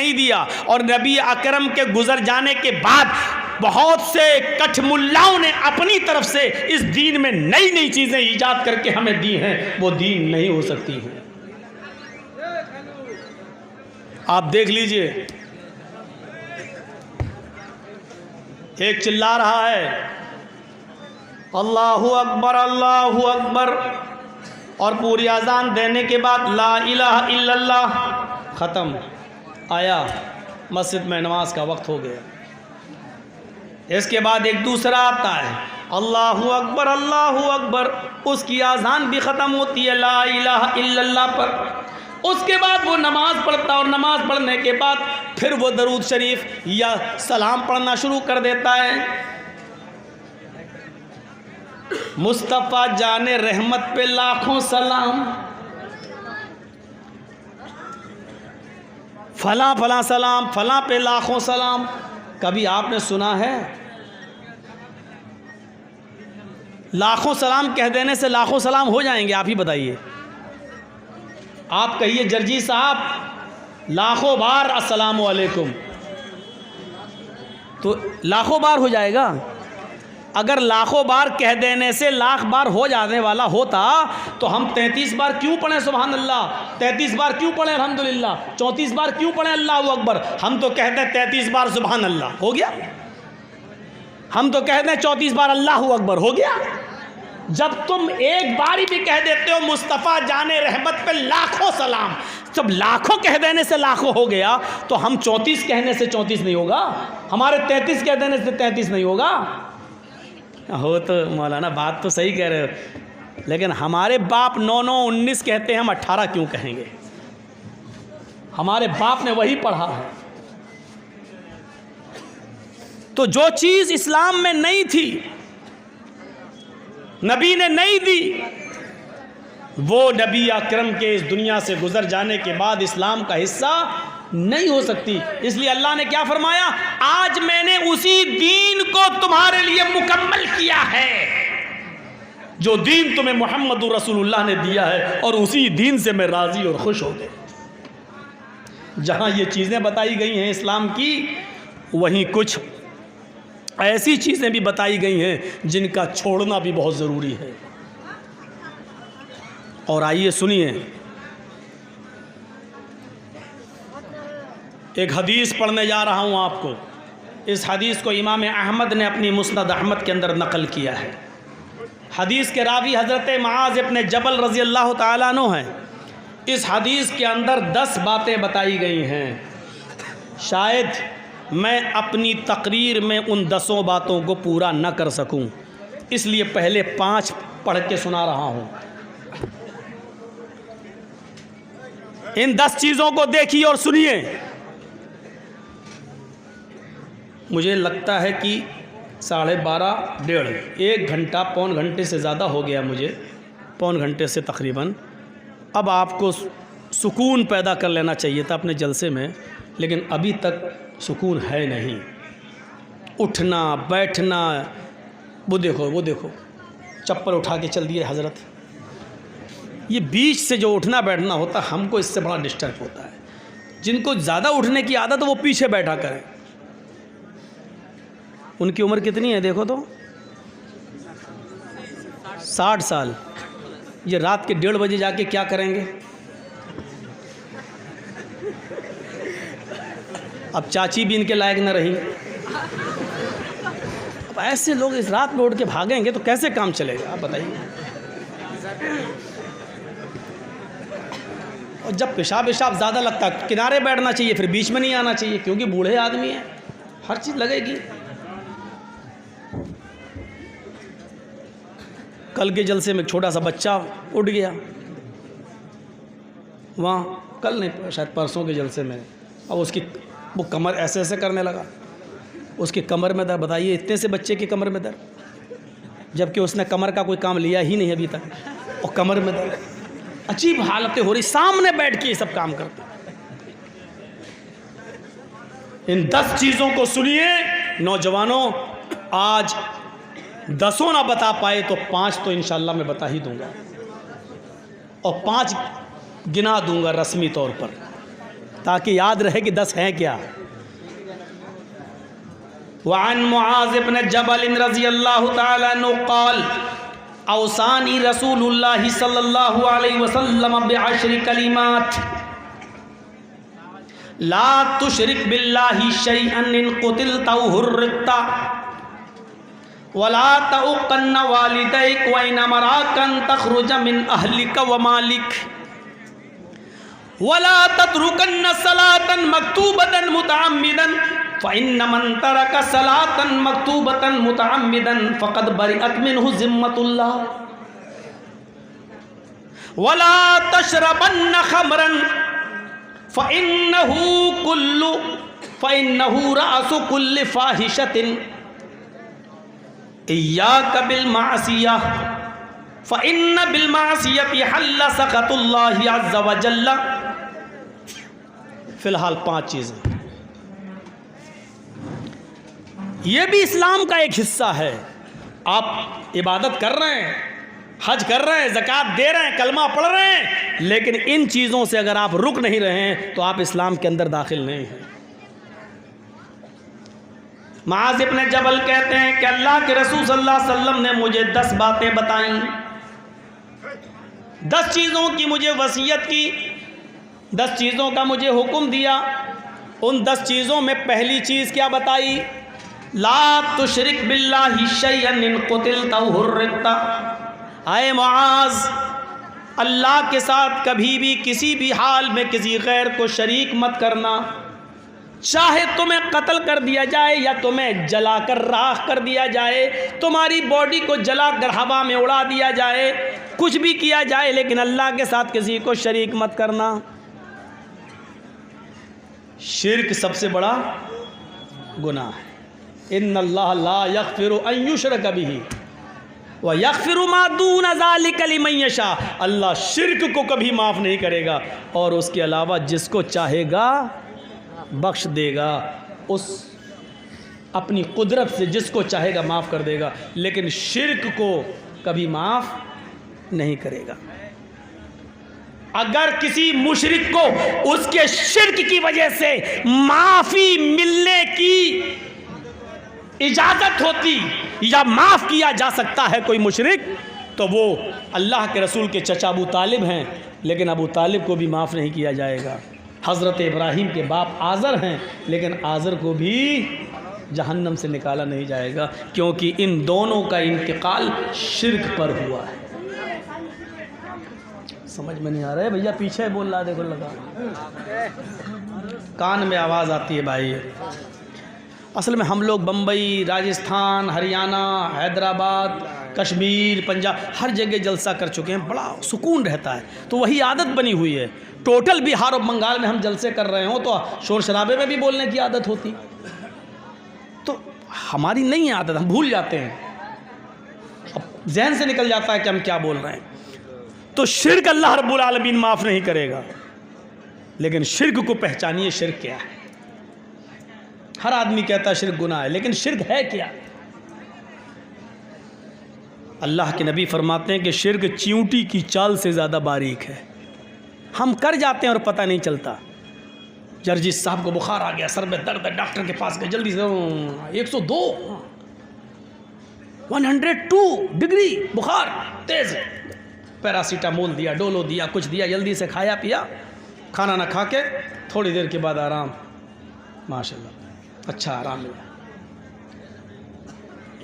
नहीं दिया। और नबी अकरम के गुजर जाने के बाद बहुत से कठमुल्लाओं ने अपनी तरफ से इस दीन में नई नई चीज़ें ईजाद करके हमें दी हैं, वो दीन नहीं हो सकती हैं। आप देख लीजिए, एक चिल्ला रहा है अल्लाहु अकबर अल्लाहु अकबर, और पूरी अजान देने के बाद ला इलाहा इल्लल्लाह, ख़त्म, आया मस्जिद में नमाज का वक्त हो गया। इसके बाद एक दूसरा आता है अल्लाहु अकबर, उसकी अजान भी ख़त्म होती है ला इलाहा इल्लल्लाह पर। उसके बाद वो नमाज़ पढ़ता है और नमाज़ पढ़ने के बाद फिर वो दरूद शरीफ या सलाम पढ़ना शुरू कर देता है। मुस्तफ़ा जाने रहमत पे लाखों सलाम, फला फला सलाम, फला पे लाखों सलाम। कभी आपने सुना है लाखों सलाम कह देने से लाखों सलाम हो जाएंगे? आप ही बताइए। आप कहिए जर्जी साहब लाखों बार अस्सलामु अलैकुम, तो लाखों बार हो जाएगा। अगर लाखों बार कह देने से लाख बार हो जाने वाला होता तो हम 33 बार क्यों पढ़ें सुभान अल्लाह, 33 बार क्यों पढ़ें अल्हम्दुलिल्लाह, 34 बार क्यों पढ़ें अल्लाहु अकबर? हम तो कहते हैं 33 बार सुभान अल्लाह, हो गया। हम तो कहते हैं 34 बार अल्लाहु अकबर, हो गया। जब तुम एक बारी भी कह देते हो मुस्तफ़ा जाने रहमत पे लाखों सलाम, जब लाखों कह देने से लाखों हो गया तो हम 34 कहने से 34 नहीं होगा, हमारे 33 कह देने से 33 नहीं होगा। हो तो मौलाना बात तो सही कह रहे हो, लेकिन हमारे बाप 9 9 19 कहते हैं, हम 18 क्यों कहेंगे? हमारे बाप ने वही पढ़ा है। तो जो चीज़ इस्लाम में नहीं थी, नबी ने नहीं दी, वो नबी अकरम के इस दुनिया से गुजर जाने के बाद इस्लाम का हिस्सा नहीं हो सकती। इसलिए अल्लाह ने क्या फरमाया, आज मैंने उसी दीन को तुम्हारे लिए मुकम्मल किया है, जो दीन तुम्हें मोहम्मद रसूलुल्लाह ने दिया है, और उसी दीन से मैं राज़ी और खुश हो गया। जहाँ ये चीज़ें बताई गई हैं इस्लाम की, वहीं कुछ ऐसी चीज़ें भी बताई गई हैं जिनका छोड़ना भी बहुत ज़रूरी है। और आइए सुनिए, एक हदीस पढ़ने जा रहा हूँ आपको। इस हदीस को इमाम अहमद ने अपनी मुस्नद अहमद के अंदर नकल किया है। हदीस के रावी हज़रत मुआज़ इब्न जबल रज़ी अल्लाह ताला अन्हु हैं। इस हदीस के अंदर 10 बातें बताई गई हैं। शायद मैं अपनी तकरीर में उन 10 बातों को पूरा न कर सकूं, इसलिए पहले 5 पढ़ के सुना रहा हूं। इन 10 चीज़ों को देखिए और सुनिए। मुझे लगता है कि 12:30 डेढ़ 1 घंटा पौन घंटे से ज़्यादा हो गया, मुझे पौन घंटे से तकरीबन। अब आपको सुकून पैदा कर लेना चाहिए था अपने जलसे में, लेकिन अभी तक सुकून है नहीं। उठना बैठना, वो देखो चप्पल उठा के चल दिए हज़रत। ये बीच से जो उठना बैठना होता है, हमको इससे बड़ा डिस्टर्ब होता है। जिनको ज़्यादा उठने की आदत है वो पीछे बैठा करें। उनकी उम्र कितनी है देखो तो, 60 साल। ये रात के 1:30 बजे जाके क्या करेंगे? अब चाची भी इनके लायक न रही। अब ऐसे लोग इस रात में उठ के भागेंगे तो कैसे काम चलेगा, आप बताइए। और जब पेशाब ज़्यादा लगता है, किनारे बैठना चाहिए, फिर बीच में नहीं आना चाहिए, क्योंकि बूढ़े आदमी हैं, हर चीज़ लगेगी। कल के जलसे में छोटा सा बच्चा उठ गया, वहाँ कल नहीं शायद परसों के जलसे में, अब उसकी वो कमर ऐसे ऐसे करने लगा, उसकी कमर में दर्द। बताइए, इतने से बच्चे की कमर में दर्द, जबकि उसने कमर का कोई काम लिया ही नहीं अभी तक, और कमर में दर्द। अजीब हालतें हो रही, सामने बैठ के ये सब काम करते। इन 10 चीज़ों को सुनिए नौजवानों। आज 10 ना बता पाए तो 5 तो इंशाल्लाह मैं बता ही दूंगा, और 5 गिना दूंगा रस्मी तौर पर। ताकि याद रहे कि 10 हैं क्या। वअन मुआज़ इब्न जबल रज़ियल्लाहु तआला अन्हु क़ाल औसानी रसूलुल्लाह सल्लल्लाहु अलैहि वसल्लम बिअश्रि कलिमात ला तुशरिक बिल्लाहि शैअन इन क़ुतिलता औ हुर्रिक़ता वला तउक़न्न वालिदैक व इन अमराकन तख़रुज मिन अहलिक व मालिक वला ततरुकन्न सलातन मक्तूबतन मुतअम्मिदन फ़इन्न मन तरक सलातन मक्तूबतन मुतअम्मिदन फ़क़द बरिअत मिन्हु ज़िम्मतुल्लाह वला तशरबन्न ख़मरन फ़इन्नहु रअसु कुल्लि फ़ाहिशतिन इय्याक बिल मासियह फ़इन्न बिल मासियति हल्ल सख़तुल्लाहि अज़्ज़ व जल्ल। फ़िलहाल 5 चीज़ें, ये भी इस्लाम का एक हिस्सा है। आप इबादत कर रहे हैं, हज कर रहे हैं, ज़कात दे रहे हैं, कलमा पढ़ रहे हैं, लेकिन इन चीज़ों से अगर आप रुक नहीं रहे हैं तो आप इस्लाम के अंदर दाखिल नहीं हैं। मुआज़ इब्न जबल कहते हैं कि अल्लाह के रसूल सल्लल्लाहु अलैहि वसल्लम ने मुझे 10 बातें बताईं, 10 चीज़ों की मुझे वसीयत की, 10 चीज़ों का मुझे हुक्म दिया। उन 10 चीज़ों में पहली चीज़ क्या बताई? ला तुशरिक बिल्लाहि शैअन इन क़ुतिलता औ हुर्रिक़ता। आए मुआज़, अल्लाह के साथ कभी भी किसी भी हाल में किसी गैर को शरीक मत करना। चाहे तुम्हें कत्ल कर दिया जाए या तुम्हें जलाकर राख कर दिया जाए, तुम्हारी बॉडी को जलाकर हवा में उड़ा दिया जाए, कुछ भी किया जाए, लेकिन अल्लाह के साथ किसी को शरीक मत करना। शिर्क सबसे बड़ा गुनाह है। इन्नल्लाह ला यग़फ़िरु अन युशरक बिही व यग़फ़िरु मा दून ज़ालिका लिमन यशा। अल्लाह शिर्क को कभी माफ़ नहीं करेगा और उसके अलावा जिसको चाहेगा बख्श देगा। उस अपनी कुदरत से जिसको चाहेगा माफ़ कर देगा, लेकिन शिर्क को कभी माफ़ नहीं करेगा। अगर किसी मुशरिक को उसके शिर्क की वजह से माफ़ी मिलने की इजाज़त होती या माफ़ किया जा सकता है कोई मुशरिक, तो वो अल्लाह के रसूल के चचा अबू तालिब हैं, लेकिन अबू तालिब को भी माफ़ नहीं किया जाएगा। हज़रत इब्राहीम के बाप आज़र हैं, लेकिन आज़र को भी जहन्नम से निकाला नहीं जाएगा, क्योंकि इन दोनों का इंतकाल शिर्क पर हुआ है। समझ में नहीं आ रहा है भैया? पीछे बोल रहा, देखो लगा कान में आवाज़ आती है भाई। असल में हम लोग बम्बई, राजस्थान, हरियाणा, हैदराबाद, कश्मीर, पंजाब, हर जगह जलसा कर चुके हैं, बड़ा सुकून रहता है, तो वही आदत बनी हुई है। टोटल बिहार और बंगाल में हम जलसे कर रहे हों तो शोर शराबे में भी बोलने की आदत होती, तो हमारी नहीं आदत, हम भूल जाते हैं, अब जहन से निकल जाता है कि हम क्या बोल रहे हैं। तो शिर्क अल्लाह रब्बुल आलमीन माफ़ नहीं करेगा, लेकिन शिर्क को पहचानिए, शिर्क क्या है। हर आदमी कहता है शिर्क गुनाह है, लेकिन शिर्क है क्या? अल्लाह के नबी फरमाते हैं कि शिर्क चींटी की चाल से ज़्यादा बारीक है। हम कर जाते हैं और पता नहीं चलता। जर्जिस साहब को बुखार आ गया, सर में दर्द है, डॉक्टर के पास गए, जल्दी से 102 102 डिग्री बुखार तेज़, पैरासीटामोल दिया, डोलो दिया, कुछ दिया, जल्दी से खाया पिया, खाना ना खा के थोड़ी देर के बाद आराम, माशाल्लाह अच्छा आराम मिला।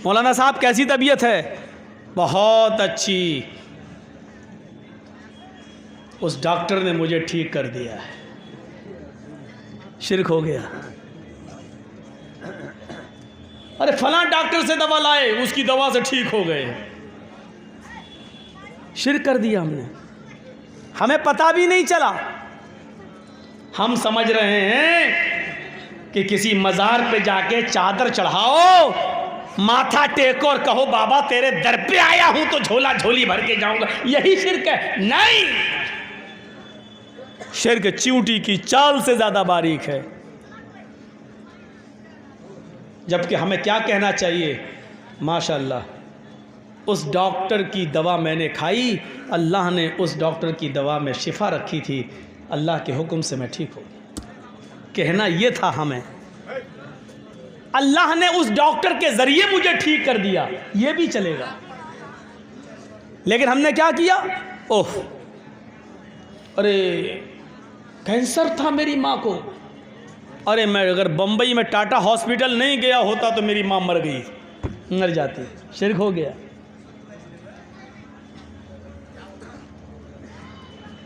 मौलाना साहब कैसी तबीयत है? बहुत अच्छी, उस डॉक्टर ने मुझे ठीक कर दिया है। शिर्क हो गया। अरे फलां डॉक्टर से दवा लाए, उसकी दवा से ठीक हो गए। शिर्क कर दिया हमने, हमें पता भी नहीं चला। हम समझ रहे हैं कि किसी मज़ार पे जाके चादर चढ़ाओ, माथा टेको और कहो बाबा तेरे दर पे आया हूं तो झोला झोली भर के जाऊंगा, यही शिर्क है। नहीं, शिर्क चींटी की चाल से ज़्यादा बारीक है। जबकि हमें क्या कहना चाहिए? माशाअल्लाह, उस डॉक्टर की दवा मैंने खाई, अल्लाह ने उस डॉक्टर की दवा में शिफा रखी थी, अल्लाह के हुक्म से मैं ठीक हो गया। कहना ये था हमें, अल्लाह ने उस डॉक्टर के ज़रिए मुझे ठीक कर दिया, ये भी चलेगा। लेकिन हमने क्या किया, ओह अरे कैंसर था मेरी माँ को, अरे मैं अगर बम्बई में टाटा हॉस्पिटल नहीं गया होता तो मेरी माँ मर गई, मर जाती। शिर्क हो गया।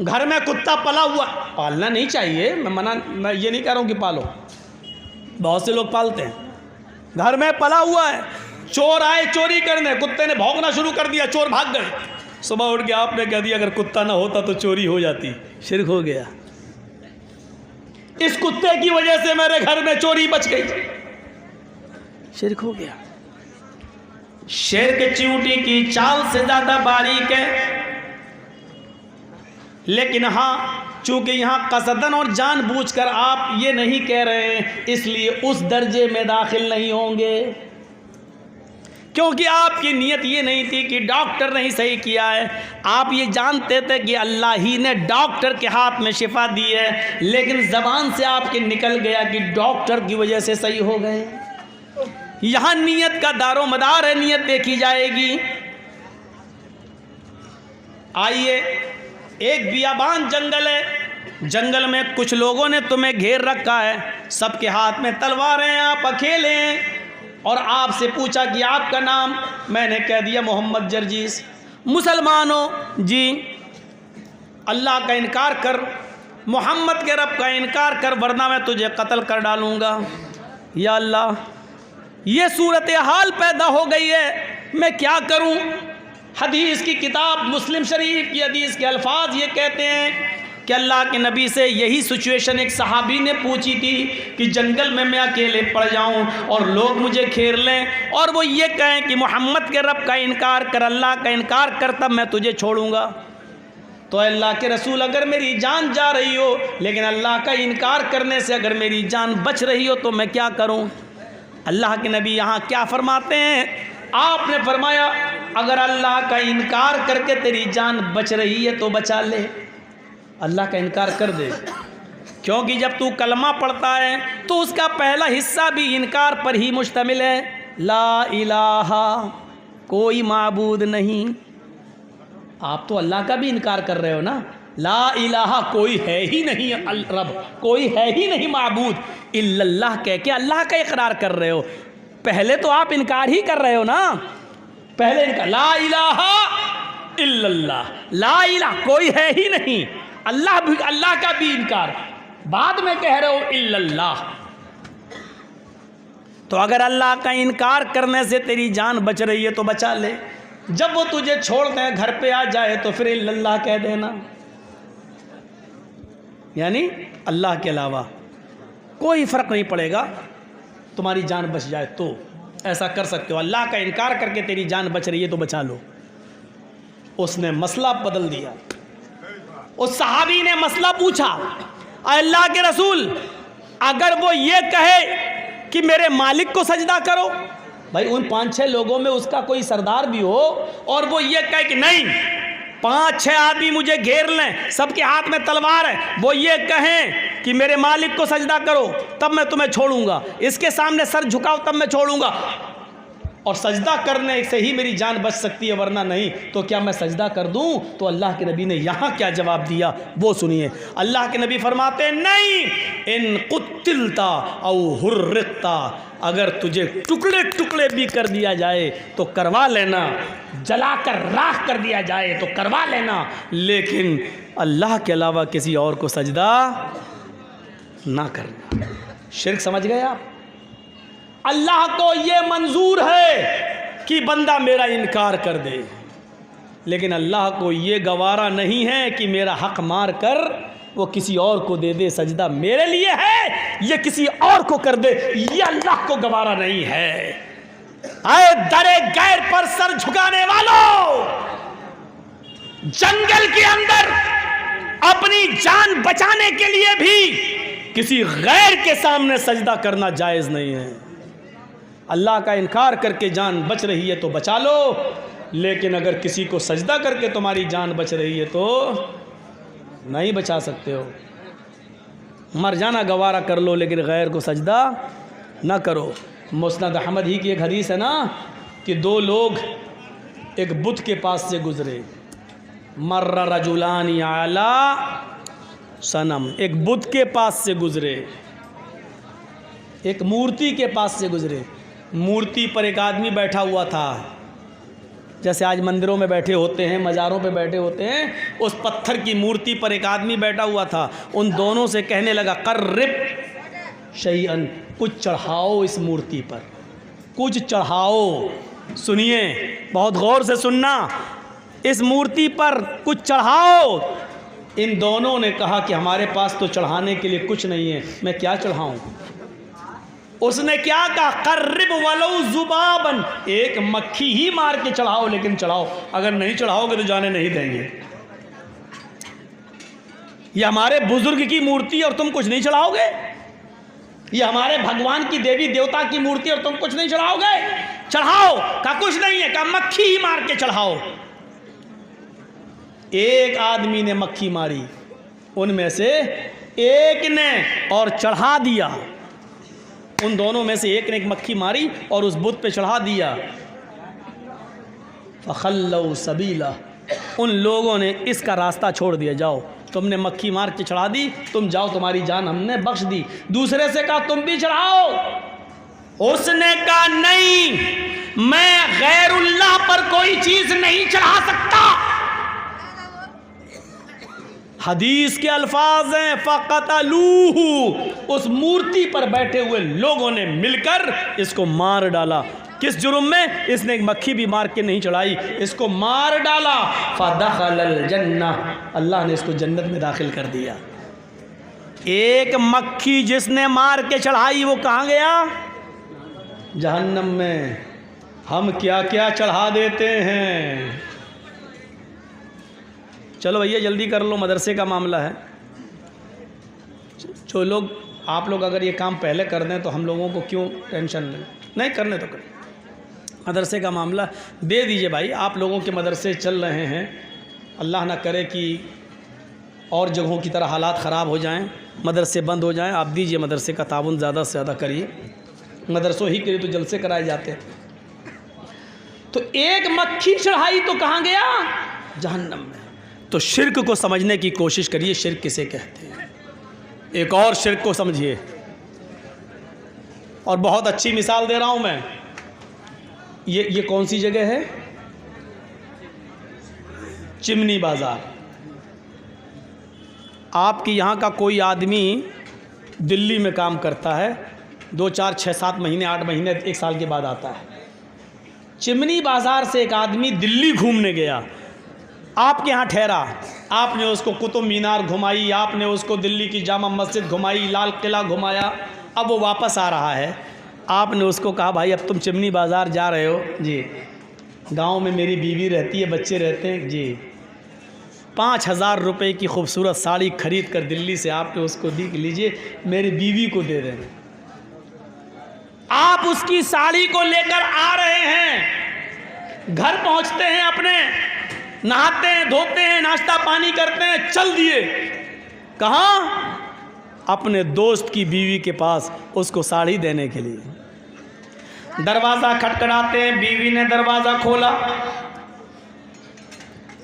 घर में कुत्ता पला हुआ, पालना नहीं चाहिए, मैं ये नहीं कह रहा हूँ कि पालो, बहुत से लोग पालते हैं। घर में पला हुआ है, चोर आए चोरी करने, कुत्ते ने भौंकना शुरू कर दिया, चोर भाग गए। सुबह उठ के आपने कह दिया अगर कुत्ता ना होता तो चोरी हो जाती। शिर्क हो गया। इस कुत्ते की वजह से मेरे घर में चोरी बच गई। शिर्क हो गया। शेर के चींटी की चाल से ज्यादा बारीक है, लेकिन हाँ चूंकि यहाँ कसदन और जानबूझकर आप ये नहीं कह रहे हैं, इसलिए उस दर्जे में दाखिल नहीं होंगे, क्योंकि आपकी नीयत ये नहीं थी कि डॉक्टर नहीं सही किया है। आप ये जानते थे कि अल्लाह ही ने डॉक्टर के हाथ में शिफा दी है, लेकिन ज़बान से आपके निकल गया कि डॉक्टर की वजह से सही हो गए। यहाँ नीयत का दारो मदार है, नीयत देखी जाएगी। आइए, एक बियाबान जंगल है, जंगल में कुछ लोगों ने तुम्हें घेर रखा है, सबके हाथ में तलवारें हैं, आप अकेले हैं, और आपसे पूछा कि आपका नाम, मैंने कह दिया मोहम्मद जर्जीस। मुसलमानों जी, अल्लाह का इनकार कर, मोहम्मद के रब का इनकार कर, वरना मैं तुझे कत्ल कर डालूँगा। या अल्लाह, ये सूरत हाल पैदा हो गई है, मैं क्या करूँ। हदीस की किताब मुस्लिम शरीफ की हदीस के अल्फाज ये कहते हैं कि अल्लाह के नबी से यही सिचुएशन एक सहाबी ने पूछी थी कि जंगल में मैं अकेले पड़ जाऊं और लोग मुझे घेर लें और वो ये कहें कि मोहम्मद के रब का इनकार कर, अल्लाह का इनकार कर, तब मैं तुझे छोड़ूंगा। तो अल्लाह के रसूल, अगर मेरी जान जा रही हो, लेकिन अल्लाह का इनकार करने से अगर मेरी जान बच रही हो तो मैं क्या करूं। अल्लाह के नबी यहाँ क्या फरमाते हैं, आपने फरमाया अगर अल्लाह का इनकार करके तेरी जान बच रही है तो बचा ले, अल्लाह का इनकार कर दे, क्योंकि जब तू कलमा पढ़ता है तो उसका पहला हिस्सा भी इनकार पर ही मुश्तमिल है। ला इलाहा, कोई माबूद नहीं। आप तो अल्लाह का भी इनकार कर रहे हो ना, ला इलाहा, कोई है ही नहीं रब, कोई है ही नहीं माबूद इल्लल्लाह कह के अल्लाह का इकरार कर रहे हो। पहले तो आप इनकार ही कर रहे हो ना, पहले इनकार, ला इलाहा इल्लल्लाह, ला इलाहा, कोई है ही नहीं, अल्लाह भी, अल्लाह का भी इनकार, बाद में कह रहे हो इल्लल्लाह। तो अगर अल्लाह का इनकार करने से तेरी जान बच रही है तो बचा ले, जब वो तुझे छोड़ दें, घर पे आ जाए तो फिर इल्लल्लाह कह देना, यानी अल्लाह के अलावा कोई फ़र्क नहीं पड़ेगा, तुम्हारी जान बच जाए तो ऐसा कर सकते हो। अल्लाह का इनकार करके तेरी जान बच रही है तो बचा लो। उसने मसला बदल दिया। उस सहाबी ने मसला पूछा, अल्लाह के रसूल, अगर वो ये कहे कि मेरे मालिक को सजदा करो, भाई उन 5-6 लोगों में उसका कोई सरदार भी हो और वो ये कहे कि नहीं, 5-6 आदमी मुझे घेर लें, सबके हाथ में तलवार है, वो ये कहें कि मेरे मालिक को सजदा करो तब मैं तुम्हें छोड़ूंगा, इसके सामने सर झुकाओ तब मैं छोड़ूंगा, और सजदा करने से ही मेरी जान बच सकती है, वरना नहीं, तो क्या मैं सजदा कर दूं। तो अल्लाह के नबी ने यहाँ क्या जवाब दिया वो सुनिए। अल्लाह के नबी फरमाते हैं, नहीं, इन कुत्तिलता औ हुर्रिता, अगर तुझे टुकड़े टुकड़े भी कर दिया जाए तो करवा लेना, जलाकर राख कर दिया जाए तो करवा लेना, लेकिन अल्लाह के अलावा किसी और को सजदा ना करना। शिर्क समझ गए आप। अल्लाह को ये मंजूर है कि बंदा मेरा इनकार कर दे, लेकिन अल्लाह को ये गवारा नहीं है कि मेरा हक मार कर वो किसी और को दे दे, सजदा मेरे लिए है ये किसी और को कर दे, ये अल्लाह को गवारा नहीं है। आए दरे गैर पर सर झुकाने वालों, जंगल के अंदर अपनी जान बचाने के लिए भी किसी गैर के सामने सजदा करना जायज़ नहीं है। अल्लाह का इनकार करके जान बच रही है तो बचा लो, लेकिन अगर किसी को सजदा करके तुम्हारी जान बच रही है तो नहीं बचा सकते हो। मर जाना गवारा कर लो लेकिन गैर को सजदा ना करो। मुस्नद अहमद ही की एक हदीस है ना कि दो लोग एक बुत के पास से गुजरे, मर्रा रजुलानी आला सनम, एक बुत के पास से गुजरे, एक मूर्ति के पास से गुजरे। मूर्ति पर एक आदमी बैठा हुआ था, जैसे आज मंदिरों में बैठे होते हैं, मज़ारों पे बैठे होते हैं, उस पत्थर की मूर्ति पर एक आदमी बैठा हुआ था। उन दोनों से कहने लगा कर्रिब शैअन, कुछ चढ़ाओ इस मूर्ति पर, कुछ चढ़ाओ। सुनिए, बहुत गौर से सुनना, इस मूर्ति पर कुछ चढ़ाओ। इन दोनों ने कहा कि हमारे पास तो चढ़ाने के लिए कुछ नहीं है, मैं क्या चढ़ाऊं। उसने क्या कहा, कर्रिब वलौ जुबाबन, एक मक्खी ही मार के चढ़ाओ, लेकिन चढ़ाओ, अगर नहीं चढ़ाओगे तो जाने नहीं देंगे। ये हमारे बुजुर्ग की मूर्ति और तुम कुछ नहीं चढ़ाओगे, ये हमारे भगवान की देवी देवता की मूर्ति और तुम कुछ नहीं चढ़ाओगे, चढ़ाओ। का कुछ नहीं है, का मक्खी ही मार के चढ़ाओ। एक आदमी ने मक्खी मारी, उनमें से एक ने और चढ़ा दिया। उन दोनों में से एक ने एक मक्खी मारी और उस बुत पे चढ़ा दिया। फ़खल्लौ सबीला, उन लोगों ने इसका रास्ता छोड़ दिया, जाओ तुमने मक्खी मार के चढ़ा दी, तुम जाओ, तुम्हारी जान हमने बख्श दी। दूसरे से कहा तुम भी चढ़ाओ, उसने कहा नहीं, मैं गैरुल्लाह पर कोई चीज नहीं चढ़ा सकता। हदीस के अल्फाज हैं फ़क़तलूहु, उस मूर्ति पर बैठे हुए लोगों ने मिलकर इसको मार डाला। किस जुर्म में? इसने एक मक्खी भी मार के नहीं चढ़ाई, इसको मार डाला। फ़दख़लल जन्नह, अल्लाह ने इसको जन्नत में दाखिल कर दिया। एक मक्खी जिसने मार के चढ़ाई वो कहाँ गया? जहन्नम में। हम क्या क्या चढ़ा देते हैं। चलो भैया जल्दी कर लो, मदरसे का मामला है। जो लोग, आप लोग अगर ये काम पहले कर दें तो हम लोगों को क्यों टेंशन लें, नहीं करने तो करें। मदरसे का मामला दे दीजिए भाई, आप लोगों के मदरसे चल रहे हैं, अल्लाह ना करे कि और जगहों की तरह हालात ख़राब हो जाएं, मदरसे बंद हो जाएं। आप दीजिए मदरसे का ताउन ज़्यादा से ज़्यादा करिए, मदरसों ही के लिए तो जलसे कराए जाते हैं। तो एक मक्खी चढ़ाई तो कहाँ गया? जहन्नम में। तो शिर्क को समझने की कोशिश करिए, शिर्क किसे कहते हैं। एक और शिर्क को समझिए, और बहुत अच्छी मिसाल दे रहा हूं मैं। ये कौन सी जगह है? चिमनी बाज़ार। आपके यहाँ का कोई आदमी दिल्ली में काम करता है, 2, 4, 6, 7 महीने, 8 महीने, 1 साल के बाद आता है। चिमनी बाज़ार से एक आदमी दिल्ली घूमने गया, आपके यहाँ ठहरा, आपने उसको कुतुब मीनार घुमाई, आपने उसको दिल्ली की जामा मस्जिद घुमाई, लाल किला घुमाया। अब वो वापस आ रहा है, आपने उसको कहा भाई अब तुम चिमनी बाज़ार जा रहे हो? जी। गांव में मेरी बीवी रहती है, बच्चे रहते हैं। जी। 5,000 रुपये की खूबसूरत साड़ी खरीद कर दिल्ली से आपने उसको दी, लीजिए मेरी बीवी को दे देना। आप उसकी साड़ी को लेकर आ रहे हैं, घर पहुंचते हैं, अपने नहाते हैं, धोते हैं, नाश्ता पानी करते हैं, चल दिए कहाँ? अपने दोस्त की बीवी के पास उसको साड़ी देने के लिए। दरवाज़ा खटखटाते हैं, बीवी ने दरवाज़ा खोला।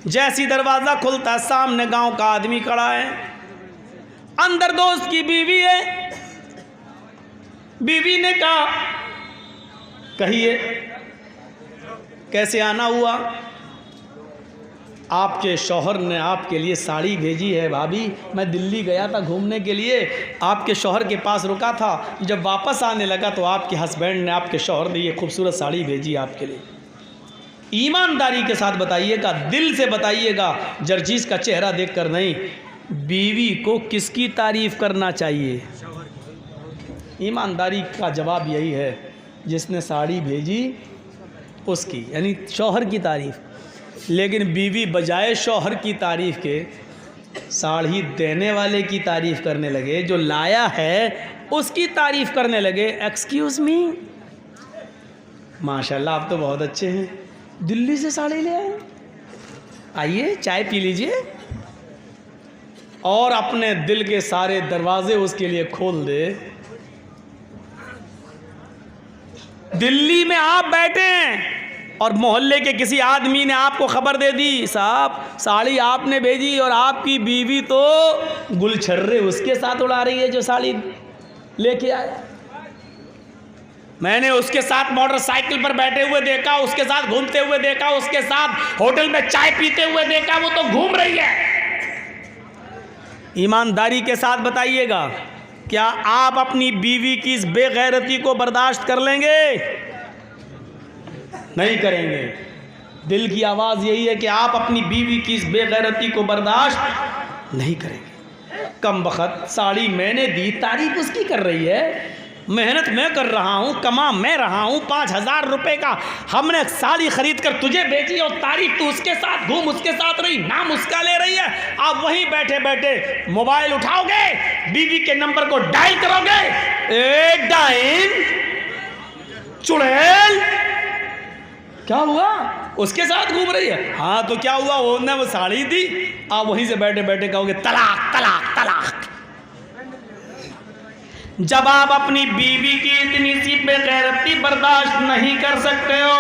जैसी दरवाज़ा खुलता, सामने गांव का आदमी खड़ा है, अंदर दोस्त की बीवी है। बीवी ने कहा कहिए कैसे आना हुआ? आपके शौहर ने आपके लिए साड़ी भेजी है भाभी, मैं दिल्ली गया था घूमने के लिए, आपके शौहर के पास रुका था, जब वापस आने लगा तो आपके हस्बैंड ने, आपके शौहर ने ये खूबसूरत साड़ी भेजी आपके लिए। ईमानदारी के साथ बताइएगा, दिल से बताइएगा, जर्जीस का चेहरा देखकर नहीं। बीवी को किसकी तारीफ़ करना चाहिए? ईमानदारी का जवाब यही है, जिसने साड़ी भेजी उसकी, यानी शौहर की तारीफ़। लेकिन बीवी बजाय शौहर की तारीफ़ के साड़ी देने वाले की तारीफ़ करने लगे, जो लाया है उसकी तारीफ़ करने लगे। एक्सक्यूज़ मी, माशाल्लाह आप तो बहुत अच्छे हैं, दिल्ली से साड़ी ले आए, आइए चाय पी लीजिए। और अपने दिल के सारे दरवाजे उसके लिए खोल दे। दिल्ली में आप बैठे हैं और मोहल्ले के किसी आदमी ने आपको खबर दे दी, साहब साड़ी आपने भेजी और आपकी बीवी तो गुलछर्रे उसके साथ उड़ा रही है जो साड़ी लेके आया। मैंने उसके साथ मोटरसाइकिल पर बैठे हुए देखा, उसके साथ घूमते हुए देखा, उसके साथ होटल में चाय पीते हुए देखा, वो तो घूम रही है। ईमानदारी के साथ बताइएगा, क्या आप अपनी बीवी की इस बेगैरती को बर्दाश्त कर लेंगे? नहीं करेंगे। दिल की आवाज़ यही है कि आप अपनी बीवी की इस बेगैरती को बर्दाश्त नहीं करेंगे। कम बखत साड़ी मैंने दी, तारीफ उसकी कर रही है, मेहनत मैं कर रहा हूँ, कमा मैं रहा हूँ, 5,000 रुपए का हमने साड़ी खरीद कर तुझे बेची और तारीफ तू उसके साथ घूम उसके साथ रही, नाम उसका ले रही है। आप वहीं बैठे बैठे मोबाइल उठाओगे, बीवी के नंबर को डायल करोगे, ए डाइन चुड़ैल, क्या हुआ? उसके साथ घूम रही है। हाँ तो क्या हुआ? उन्होंने वो साड़ी दी, आप वहीं से बैठे बैठे कहोगे तलाक तलाक तलाक। जब आप अपनी बीवी की इतनी सी बेगैरती बर्दाश्त नहीं कर सकते हो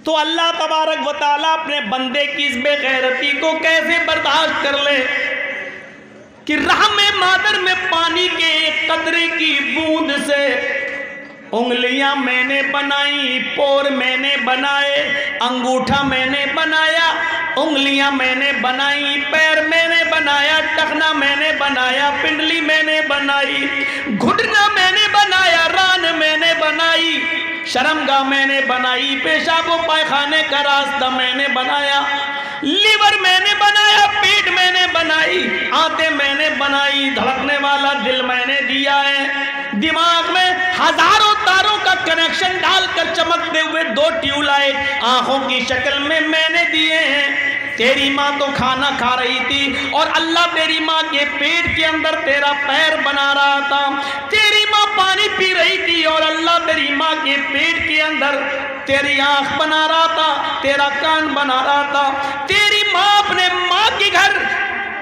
तो अल्लाह तबारक व तआला अपने बंदे की इस बेगैरती को कैसे बर्दाश्त कर ले कि रहमे मादर में पानी के एक कतरे की बूंद से उंगलियां मैंने बनाई, पोर मैंने बनाए, अंगूठा मैंने बनाया, उंगलियां मैंने बनाई, पैर मैंने बनाया, टखना मैंने बनाया, पिंडली मैंने बनाई, घुटना मैंने बनाया, रान मैंने बनाई, शर्मगाह मैंने बनाई, पेशाब व पायखाने का रास्ता मैंने बनाया, लीवर मैंने बनाया, पेट मैंने बनाई, आंतें मैंने बनाई, धड़कने वाला दिल मैंने दिया है, दिमाग में हजारों तारों का कनेक्शन डालकर चमकते हुए 2 ट्यूबलाइट आंखों की शक्ल में मैंने दिए हैं। तेरी माँ तो खाना खा रही थी और अल्लाह तेरी माँ के पेट के अंदर तेरा पैर बना रहा था। तेरी माँ पानी पी रही थी और अल्लाह तेरी माँ के पेट के अंदर तेरी आंख बना रहा था, तेरा कान बना रहा था। तेरी माँ अपने माँ के घर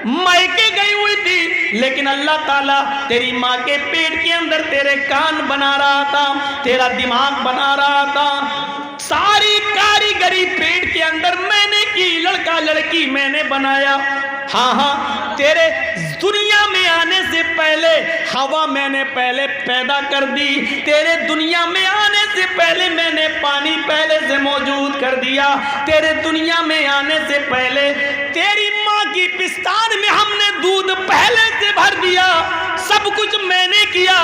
मायके गई हुई थी, लेकिन अल्लाह ताला तेरी माँ के पेट के अंदर तेरे कान बना रहा था, तेरा दिमाग बना रहा था। सारी कारीगरी पेट के अंदर मैंने की, लड़का लड़की मैंने बनाया। हाँ हाँ, तेरे दुनिया में आने से पहले हवा मैंने पहले पैदा कर दी, तेरे दुनिया में आने से पहले मैंने पानी पहले से मौजूद कर दिया, तेरे दुनिया में आने से पहले तेरी माँ की पिस्तान में हमने दूध पहले से भर दिया, सब कुछ मैंने किया।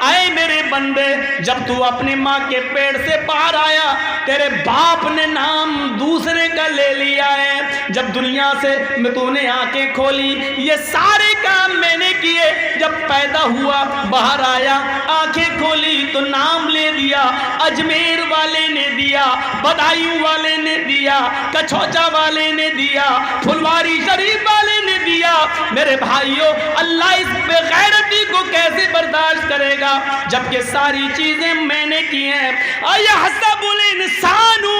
आए मेरे बंदे, जब तू अपनी माँ के पेट से बाहर आया, तेरे बाप ने नाम दूसरे का ले लिया है। जब दुनिया से तूने आंखें खोली, ये सारे काम मैंने किए। जब पैदा हुआ, बाहर आया, आंखें खोली तो नाम ले दिया, अजमेर वाले ने दिया, बदायूं वाले ने दिया, कछौचा वाले ने दिया, फुलवारी शरीफ वाले ने दिया। मेरे भाइयों, अल्लाह इस बेगैरती को कैसे बर्दाश्त करेगा जबकि सारी चीजें मैंने की हैं। अयहसबुल इंसानु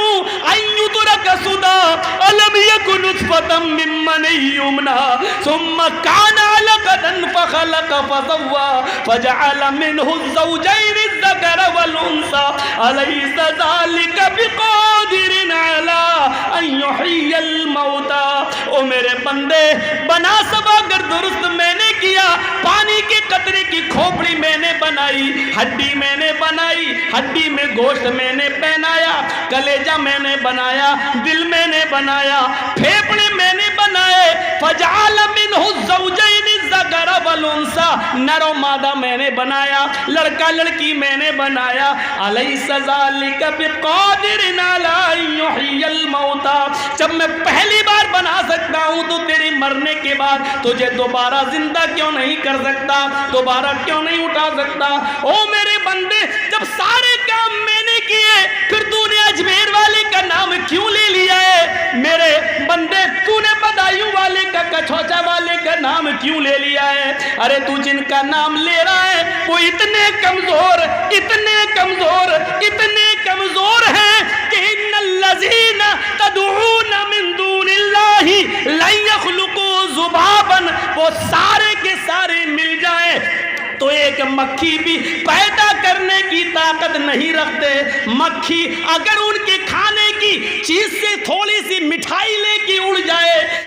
अय्युतरक सुदा अलम यकुन नुतफतम मिन मनी युमना सुम्मा काना अलकतन फखलक फसव्वा फजअल मिनहु ज़ौजैन अज़्ज़करा वल उन्सा अलैसा ज़ालिका बिक़ादिरिन अला अन युह्यिल मौता। ओ मेरे बंदे, बना सब अगर दुरुस्त मैंने किया। पानी के कतरे की खोपड़ी मैंने बनाई, हड्डी मैंने बनाई, हड्डी में गोश्त मैंने पहनाया, कलेजा मैंने बनाया, दिल मैंने बनाया, फेफड़े मैंने बनाए। फजअल मिनहु ज़ौजैन अज़्ज़करा वल उन्सा, नर और मादा मैंने बनाया, लड़का लड़की मैंने बनाया। अलैसा ज़ालिका बिक़ादिरिन अला अन युह्यिल मौता। जब मैं पहली बार बना सकता हूं तो तेरे मरने के बाद तुझे दोबारा जिंदा क्यों नहीं कर सकता, दोबारा क्यों नहीं उठा सकता? ओ मेरे बंदे, जब सारे काम मैंने किए, फिर तूने अजमेर वाले का नाम क्यों ले लिया है? मेरे बंदे, तूने बदायूं वाले का, कछौचा वाले का नाम क्यों ले लिया है? अरे तू जिनका नाम ले रहा है वो इतने कमजोर, इतने कमजोर, इतने कमजोर हैं कि इन्नल्लज़ीना तदऊना मिन दूनिल्लाहि लन यख्लुकू ज़ुबाबन, वो सारे के सारे मिल जाए तो एक मक्खी भी पैदा करने की ताकत नहीं रखते। मक्खी अगर उनके खाने की चीज से थोड़ी सी मिठाई लेके उड़ जाए